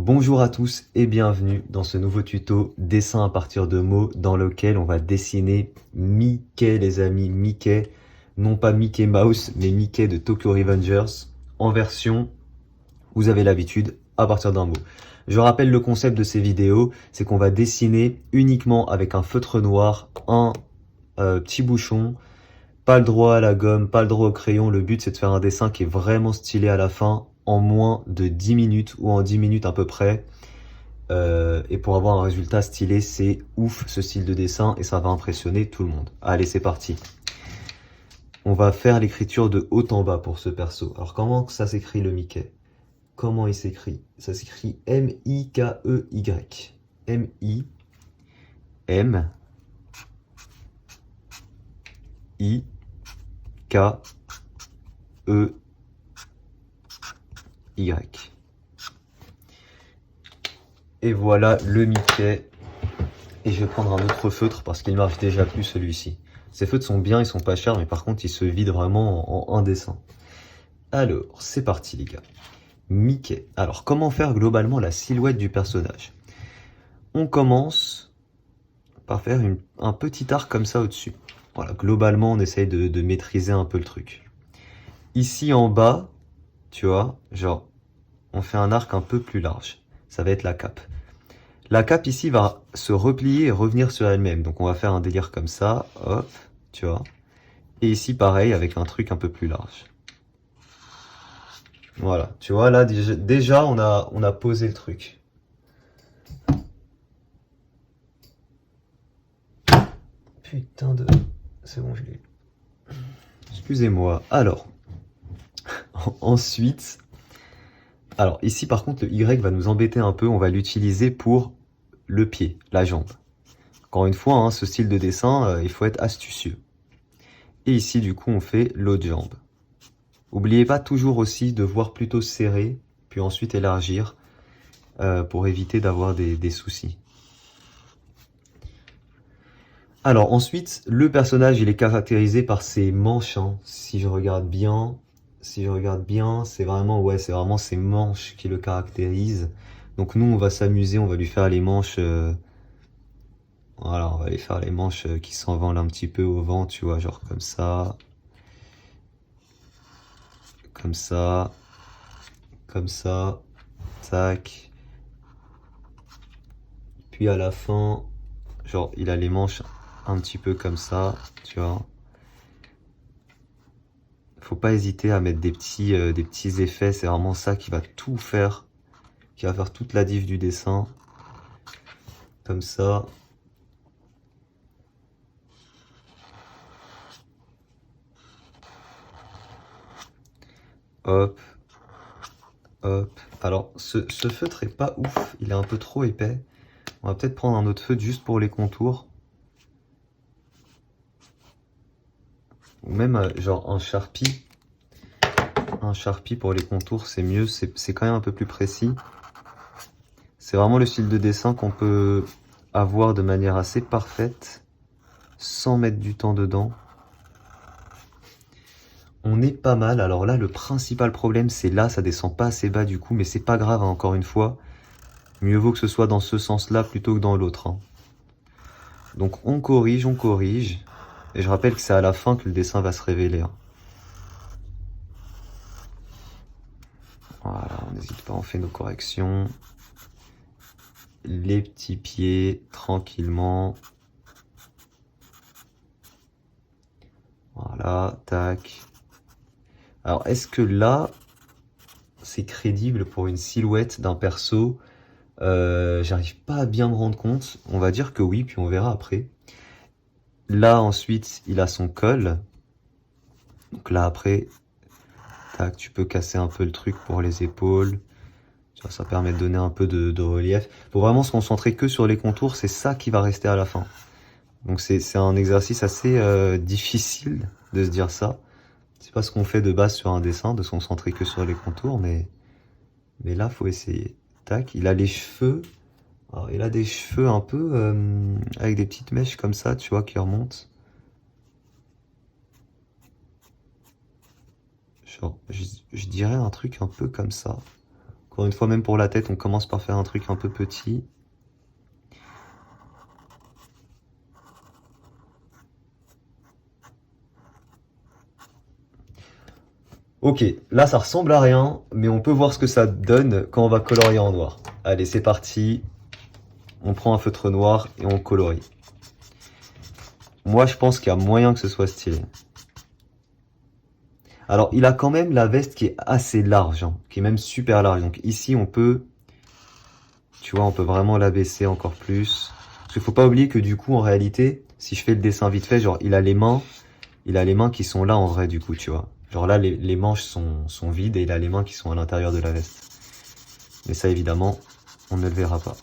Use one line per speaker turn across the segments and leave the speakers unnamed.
Bonjour à tous et bienvenue dans ce nouveau tuto dessin à partir de mots dans lequel on va dessiner Mickey les amis, Mickey, non pas Mickey Mouse mais Mickey de Tokyo Revengers en version, vous avez l'habitude, à partir d'un mot. Je rappelle le concept de ces vidéos, c'est qu'on va dessiner uniquement avec un feutre noir, un petit bouchon, pas le droit à la gomme, pas le droit au crayon, le but c'est de faire un dessin qui est vraiment stylé à la fin en moins de 10 minutes ou en 10 minutes à peu près. Et pour avoir un résultat stylé, c'est ouf ce style de dessin et ça va impressionner tout le monde. Allez, c'est parti. On va faire l'écriture de haut en bas pour ce perso. Alors comment ça s'écrit le Mickey? Comment il s'écrit? Ça s'écrit M-I-K-E-Y. M-I-K-E-Y. Et voilà le Mickey. Et je vais prendre un autre feutre parce qu'il marche déjà plus celui-ci. Ces feutres sont bien, ils sont pas chers, mais par contre ils se vident vraiment en un dessin. Alors, c'est parti les gars. Mickey. Alors, comment faire globalement la silhouette du personnage? On commence par faire un petit arc comme ça au-dessus. Voilà, globalement on essaye de maîtriser un peu le truc. Ici en bas, tu vois, genre, on fait un arc un peu plus large. Ça va être la cape. La cape ici va se replier et revenir sur elle-même. Donc on va faire un délire comme ça, hop, tu vois. Et ici pareil avec un truc un peu plus large. Voilà, tu vois là déjà on a posé le truc. Putain de... C'est bon, je l'ai eu. Excusez-moi. Alors, ensuite... Alors ici par contre le Y va nous embêter un peu, on va l'utiliser pour le pied, la jambe. Encore une fois, hein, ce style de dessin, il faut être astucieux. Et ici du coup on fait l'autre jambe. N'oubliez pas toujours aussi de voir plutôt serré, puis ensuite élargir, pour éviter d'avoir des soucis. Alors ensuite, le personnage il est caractérisé par ses manches, hein. Si je regarde bien, c'est vraiment, ouais, c'est vraiment ses manches qui le caractérisent. Donc nous on va s'amuser, on va lui faire les manches, voilà, on va lui faire les manches qui s'envolent un petit peu au vent, tu vois, genre comme ça, comme ça, comme ça, tac. Puis à la fin, genre il a les manches un petit peu comme ça, tu vois. Faut pas hésiter à mettre des petits effets, c'est vraiment ça qui va tout faire, qui va faire toute la diff du dessin. Comme ça. Hop, hop. Alors ce feutre est pas ouf, il est un peu trop épais. On va peut-être prendre un autre feutre juste pour les contours. Ou même genre un Sharpie. Un Sharpie pour les contours, c'est mieux, c'est quand même un peu plus précis. C'est vraiment le style de dessin qu'on peut avoir de manière assez parfaite, sans mettre du temps dedans. On est pas mal, alors là le principal problème c'est là, ça descend pas assez bas du coup, mais c'est pas grave, hein, encore une fois. Mieux vaut que ce soit dans ce sens-là plutôt que dans l'autre, hein. Donc on corrige, et je rappelle que c'est à la fin que le dessin va se révéler, hein. Voilà, on n'hésite pas, on fait nos corrections. Les petits pieds, tranquillement. Voilà, tac. Alors, est-ce que là, c'est crédible pour une silhouette d'un perso? J'arrive pas à bien me rendre compte. On va dire que oui, puis on verra après. Là, ensuite, il a son col. Donc là, après, tac, tu peux casser un peu le truc pour les épaules. Ça permet de donner un peu de relief. Faut vraiment se concentrer que sur les contours, c'est ça qui va rester à la fin. Donc c'est un exercice assez difficile de se dire ça. C'est pas ce qu'on fait de base sur un dessin, de se concentrer que sur les contours, mais là, faut essayer. Tac, il a les cheveux. Alors, il a des cheveux un peu avec des petites mèches comme ça, tu vois, qui remontent. Genre, je dirais un truc un peu comme ça. Encore une fois, même pour la tête, on commence par faire un truc un peu petit. Ok, là ça ressemble à rien, mais on peut voir ce que ça donne quand on va colorier en noir. Allez, c'est parti. On prend un feutre noir et on colorie. Moi, je pense qu'il y a moyen que ce soit stylé. Alors, il a quand même la veste qui est assez large, hein, qui est même super large. Donc ici, on peut, tu vois, on peut vraiment l'abaisser encore plus. Parce qu'il faut pas oublier que du coup, en réalité, si je fais le dessin vite fait, genre, il a les mains qui sont là en vrai, du coup, tu vois. Genre là, les manches sont vides et il a les mains qui sont à l'intérieur de la veste. Mais ça, évidemment, on ne le verra pas.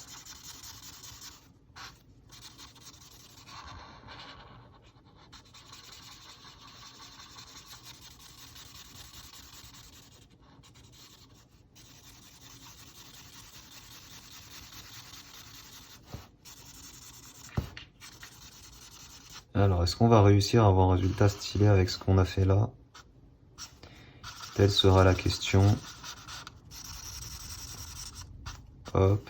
Alors, est-ce qu'on va réussir à avoir un résultat stylé avec ce qu'on a fait là? Telle sera la question. Hop.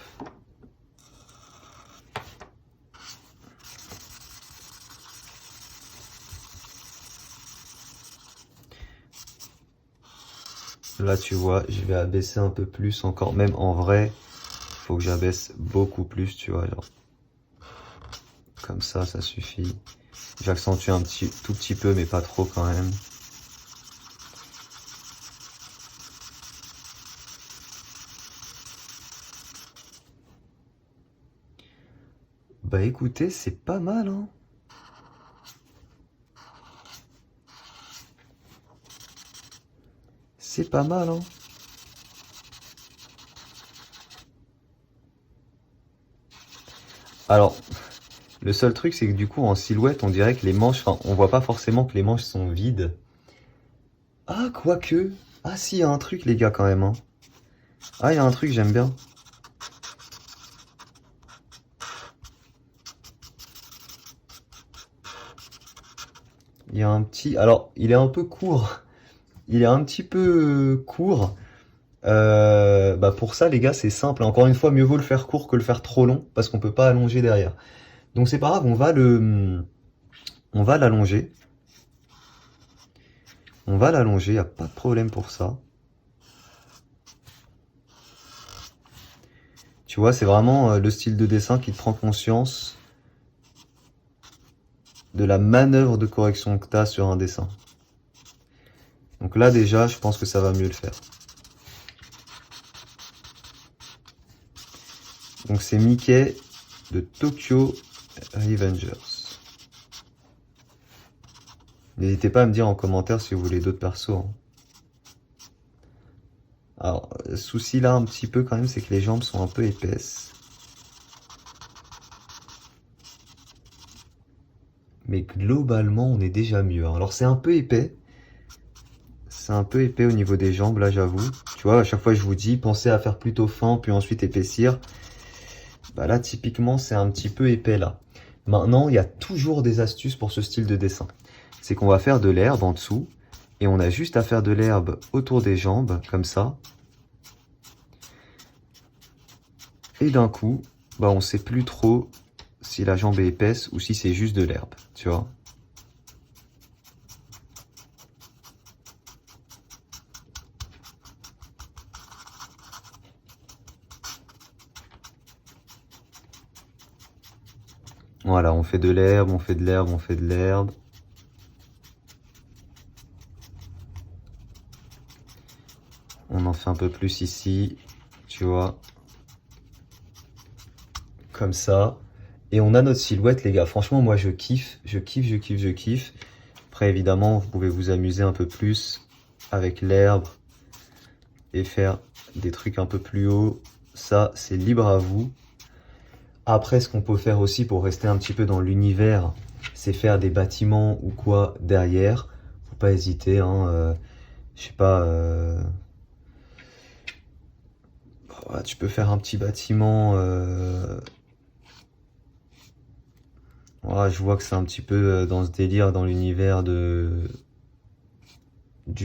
Là, tu vois, je vais abaisser un peu plus encore. Même en vrai, il faut que j'abaisse beaucoup plus, tu vois. Genre. Comme ça suffit. J'accentue un tout petit peu, mais pas trop quand même. Bah écoutez, c'est pas mal, hein. C'est pas mal, hein. Alors, le seul truc, c'est que du coup, en silhouette, on dirait que les manches, enfin, on voit pas forcément que les manches sont vides. Ah, quoique. Ah si, il y a un truc, les gars, quand même, hein. Ah, il y a un truc, j'aime bien. Il y a un petit... Alors, il est un peu court. Il est un petit peu court. Bah pour ça, les gars, c'est simple. Encore une fois, mieux vaut le faire court que le faire trop long, parce qu'on peut pas allonger derrière. Donc c'est pas grave, on va l'allonger. On va l'allonger, y a pas de problème pour ça. Tu vois, c'est vraiment le style de dessin qui te prend conscience de la manœuvre de correction que tu as sur un dessin. Donc là déjà, je pense que ça va mieux le faire. Donc c'est Mickey de Tokyo Revengers. N'hésitez pas à me dire en commentaire si vous voulez d'autres persos, hein. Alors, le souci là un petit peu quand même, c'est que les jambes sont un peu épaisses. Mais globalement, on est déjà mieux, hein. Alors c'est un peu épais. C'est un peu épais au niveau des jambes, là j'avoue. Tu vois, à chaque fois je vous dis, pensez à faire plutôt fin, puis ensuite épaissir. Bah là, typiquement, c'est un petit peu épais là. Maintenant, il y a toujours des astuces pour ce style de dessin. C'est qu'on va faire de l'herbe en dessous, et on a juste à faire de l'herbe autour des jambes, comme ça. Et d'un coup, bah on sait plus trop si la jambe est épaisse ou si c'est juste de l'herbe, tu vois. Voilà, on fait de l'herbe, on fait de l'herbe, on fait de l'herbe. On en fait un peu plus ici, tu vois. Comme ça. Et on a notre silhouette, les gars. Franchement, moi, je kiffe, je kiffe, je kiffe, je kiffe. Après, évidemment, vous pouvez vous amuser un peu plus avec l'herbe et faire des trucs un peu plus hauts. Ça, c'est libre à vous. Après, ce qu'on peut faire aussi pour rester un petit peu dans l'univers, c'est faire des bâtiments ou quoi derrière. Faut pas hésiter, hein. Je sais pas. Voilà, tu peux faire un petit bâtiment. Voilà, je vois que c'est un petit peu dans ce délire, dans l'univers du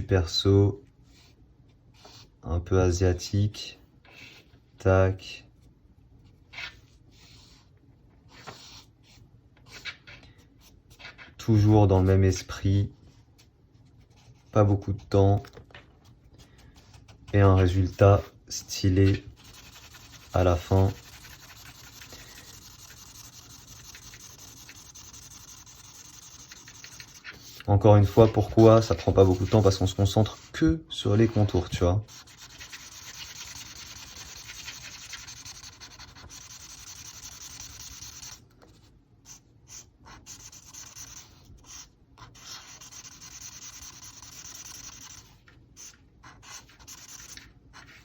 perso, un peu asiatique. Tac. Toujours dans le même esprit. Pas beaucoup de temps. Et un résultat stylé à la fin. Encore une fois, pourquoi ça prend pas beaucoup de temps? Parce qu'on se concentre que sur les contours, tu vois.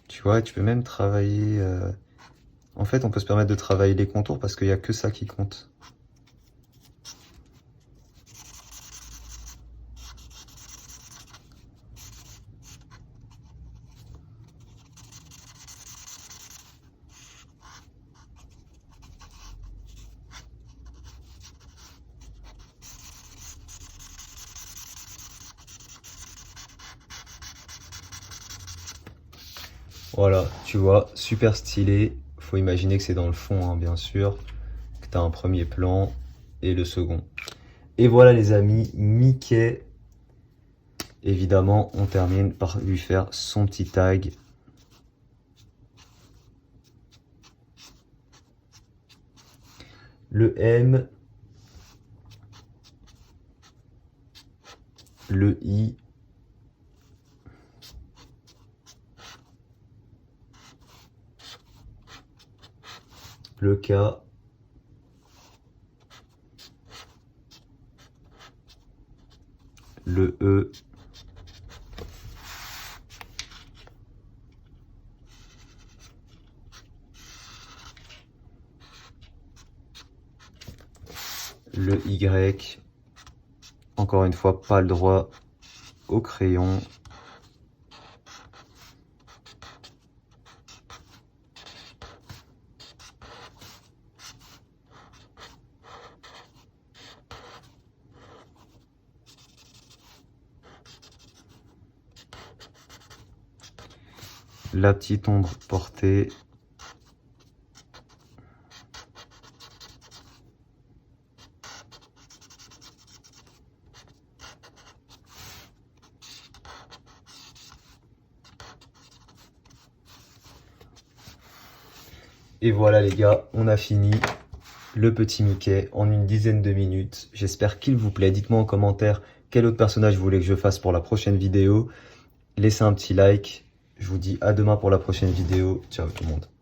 Tu vois, tu peux même travailler... En fait, on peut se permettre de travailler les contours parce qu'il n'y a que ça qui compte. Voilà, tu vois, super stylé. Faut imaginer que c'est dans le fond, hein, bien sûr. Que tu as un premier plan et le second. Et voilà les amis, Mickey. Évidemment, on termine par lui faire son petit tag. Le M. Le I. Le K. Le E. Le Y. Encore une fois, pas le droit au crayon. La petite ombre portée. Et voilà les gars, on a fini le petit Mickey en une dizaine de minutes. J'espère qu'il vous plaît. Dites-moi en commentaire quel autre personnage vous voulez que je fasse pour la prochaine vidéo. Laissez un petit like. Je vous dis à demain pour la prochaine vidéo. Ciao tout le monde.